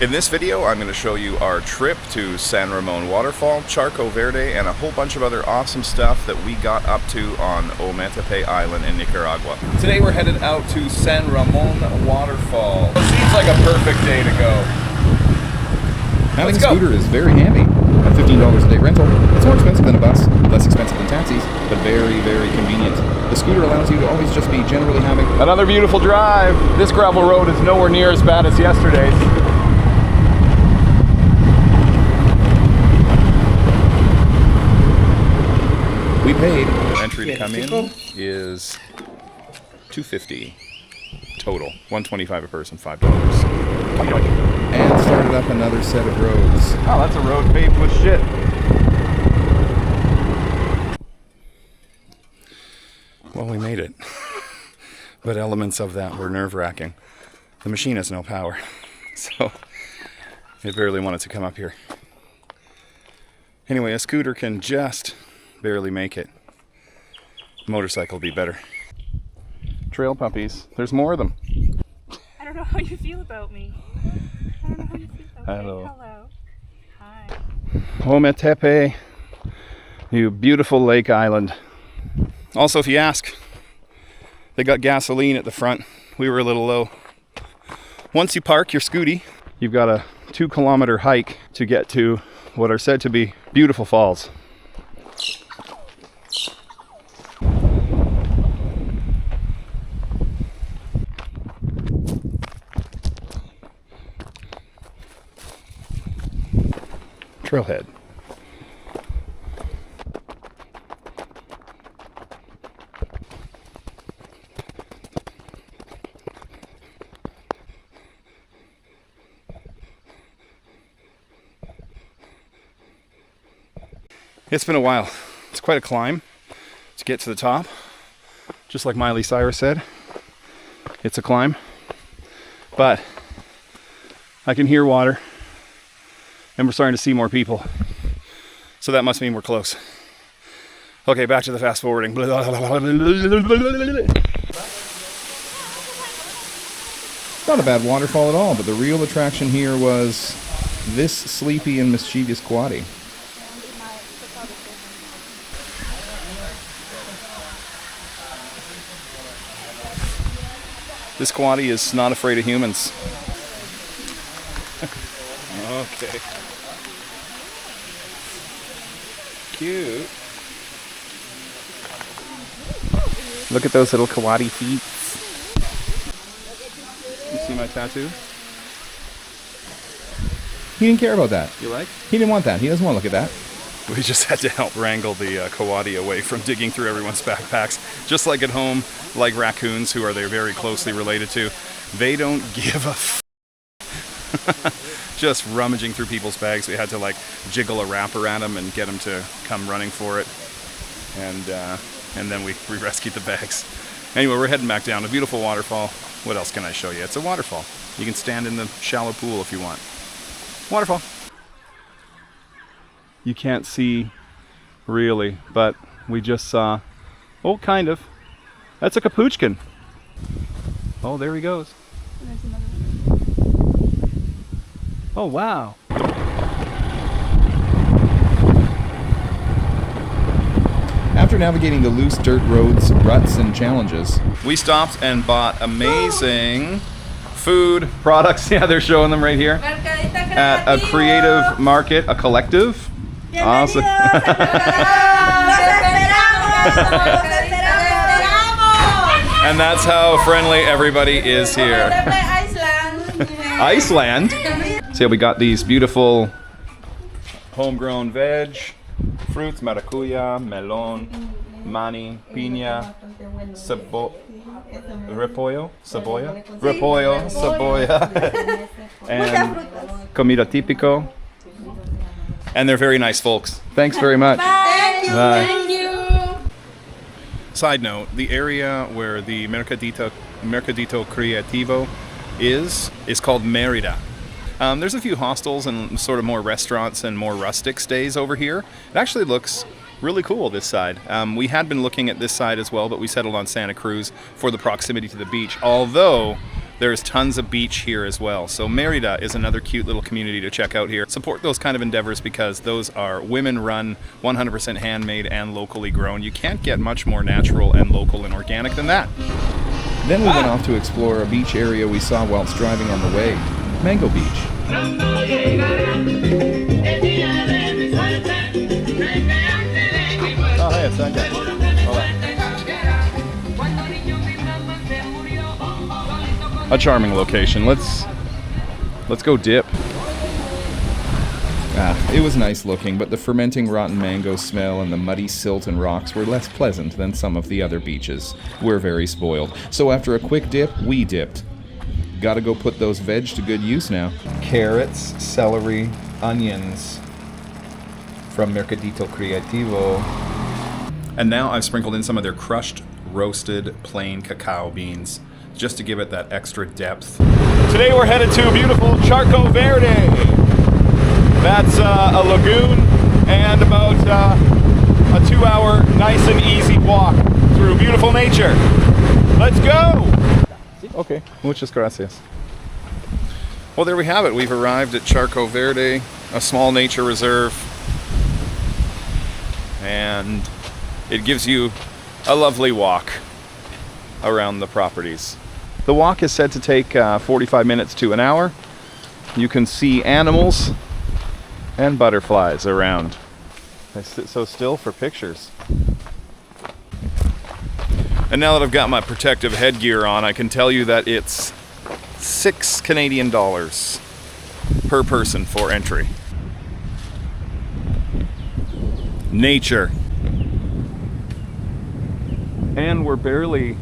In this video, I'm going to show you our trip to San Ramon Waterfall, Charco, Verde, and a whole bunch of other awesome stuff that we got up to on Ometepe Island in Nicaragua. Today we're headed out to San Ramon Waterfall. It seems like a perfect day to go. Having a scooter is very handy. At $15 a day rental, it's more expensive than a bus, less expensive than taxis, but very, very convenient. The scooter allows you to always just be generally having another beautiful drive. This gravel road is nowhere near as bad as yesterday's. We paid. Entry to come in is $250 total. $125 a person, $5. And started up another set of roads. Oh, that's a road paved with shit. Well, we made it. But elements of that were nerve-wracking. The machine has no power, so it barely wanted to come up here. Anyway, a scooter can just barely make it. Motorcycle would be better. Trail puppies. There's more of them. I don't know how you feel about me. I don't know how you feel. Okay, Hello. hello. Hi. Ometepe, you beautiful lake island. Also, if you ask, they got gasoline at the front. We were a little low. Once you park your scooty, you've got a 2-kilometer hike to get to what are said to be beautiful falls. Trailhead. It's been a while. It's quite a climb to get to the top. Just like Miley Cyrus said, it's a climb. But I can hear water. And we're starting to see more people. So that must mean we're close. Okay, back to the fast forwarding. Not a bad waterfall at all, but the real attraction here was this sleepy and mischievous coati. This coati is not afraid of humans. Okay. Cute. Look at those little coati feet. You see my tattoo? He didn't care about that. You like? He didn't want that. He doesn't want to look at that. We just had to help wrangle the coati away from digging through everyone's backpacks. Just like at home, like raccoons, who are they very closely related to, they don't give a just rummaging through people's bags. We had to like jiggle a wrapper at them and get them to come running for it. And then we rescued the bags. Anyway, we're heading back down. A beautiful waterfall. What else can I show you? It's a waterfall. You can stand in the shallow pool if you want. Waterfall. You can't see really, but we just saw, oh, kind of. That's a capuchin. Oh, there he goes. There's another one. Oh, wow. After navigating the loose dirt roads, ruts, and challenges, we stopped and bought amazing food products. Yeah, they're showing them right here. At a creative market, a collective. Awesome. And that's how friendly everybody is here. Iceland? So we got these beautiful homegrown veg fruits, maracuya, melon, mani, piña, repollo, cebolla, and comida típico. And they're very nice folks. Thanks very much. Thank you. Bye. Thank you. Side note, the area where the Mercadito Creativo is called Merida. There's a few hostels and sort of more restaurants and more rustic stays over here. It actually looks really cool, this side. We had been looking at this side as well, but we settled on Santa Cruz for the proximity to the beach. Although There's tons of beach here as well. So Merida is another cute little community to check out here. Support those kind of endeavors because those are women-run, 100% handmade and locally grown. You can't get much more natural and local and organic than that. Then we went off to explore a beach area we saw whilst driving on the way, Mango Beach. Oh, hey, it's that guy. A charming location. Let's go dip. It was nice looking, but the fermenting rotten mango smell and the muddy silt and rocks were less pleasant than some of the other beaches. We're very spoiled. So after a quick dip, we dipped. Gotta go put those veg to good use now. Carrots, celery, onions from Mercadito Creativo. And now I've sprinkled in some of their crushed, roasted, plain cacao beans just to give it that extra depth. Today we're headed to beautiful Charco Verde. That's a lagoon and about a 2-hour nice and easy walk through beautiful nature. Let's go! Okay. Muchas gracias. Well, there we have it. We've arrived at Charco Verde, a small nature reserve. And it gives you a lovely walk around the properties. The walk is said to take 45 minutes to an hour. You can see animals and butterflies around. They sit so still for pictures. And now that I've got my protective headgear on, I can tell you that it's $6 Canadian per person for entry. Nature. And we're barely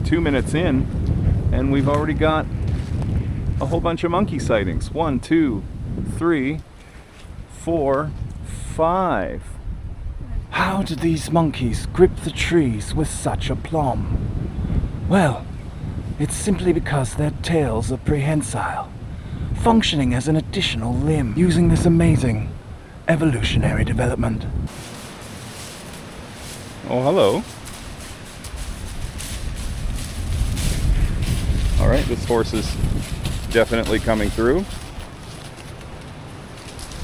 2 minutes in, and we've already got a whole bunch of monkey sightings. 1, 2, 3, 4, 5. How did these monkeys grip the trees with such aplomb? Well, it's simply because their tails are prehensile, functioning as an additional limb, using this amazing evolutionary development. Oh, hello. All right, this horse is definitely coming through.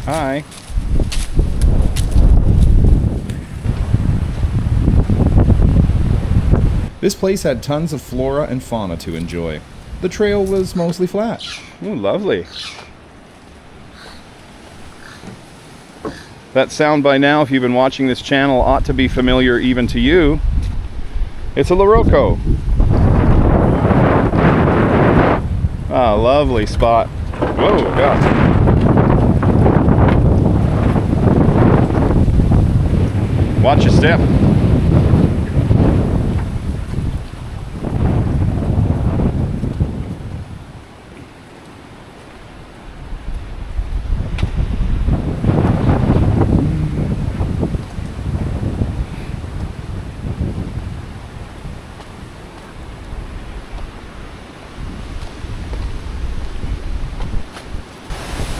Hi. This place had tons of flora and fauna to enjoy. The trail was mostly flat. Ooh, lovely. That sound by now, if you've been watching this channel, ought to be familiar even to you. It's a Loroco. Ah, lovely spot. Whoa, God. Watch your step.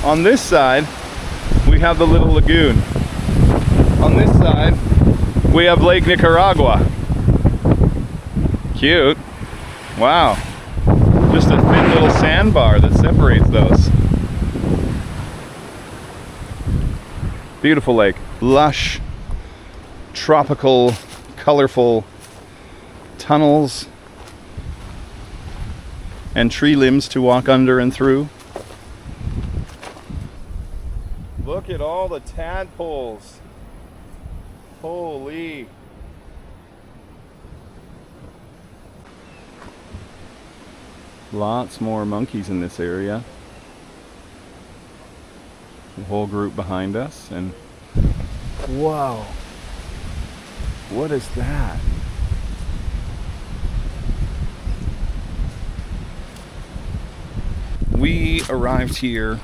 On this side, we have the little lagoon. On this side, we have Lake Nicaragua. Cute. Wow. Just a thin little sandbar that separates those. Beautiful lake. Lush, tropical, colorful tunnels and tree limbs to walk under and through. Look at all the tadpoles. Holy. Lots more monkeys in this area. The whole group behind us, and wow. What is that? We arrived here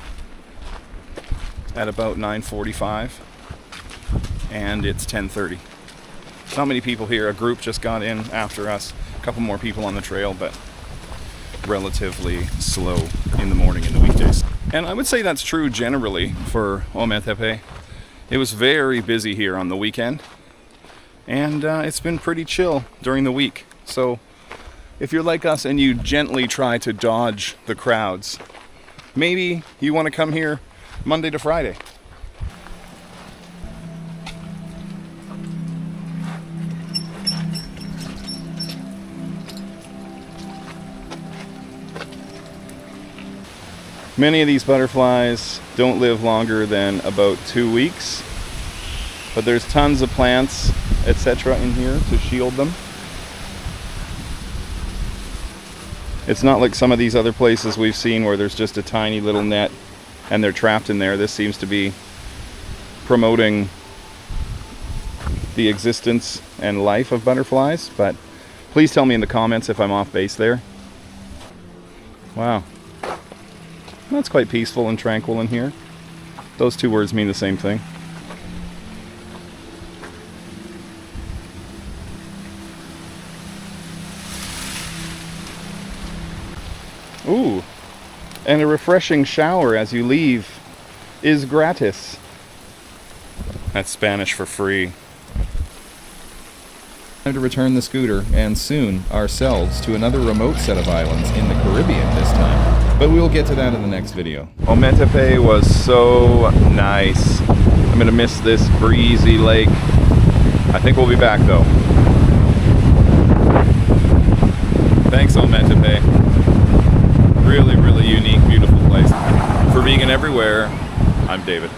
at about 9:45 and it's 10:30. Not many people here. A group just got in after us. A couple more people on the trail, but relatively slow in the morning in the weekdays. And I would say that's true generally for Ometepe. It was very busy here on the weekend, and it's been pretty chill during the week. So if you're like us and you gently try to dodge the crowds, maybe you want to come here Monday to Friday. Many of these butterflies don't live longer than about 2 weeks, but there's tons of plants, etc. in here to shield them. It's not like some of these other places we've seen where there's just a tiny little net and they're trapped in there. This seems to be promoting the existence and life of butterflies, but please tell me in the comments if I'm off base there. Wow. That's quite peaceful and tranquil in here. Those two words mean the same thing. Ooh, and a refreshing shower as you leave is gratis. That's Spanish for free. Time to return the scooter, and soon ourselves, to another remote set of islands in the Caribbean this time. But we will get to that in the next video. Ometepe was so nice. I'm gonna miss this breezy lake. I think we'll be back though. Thanks, Ometepe. Really, really unique, beautiful place. For Vegan Everywhere, I'm David.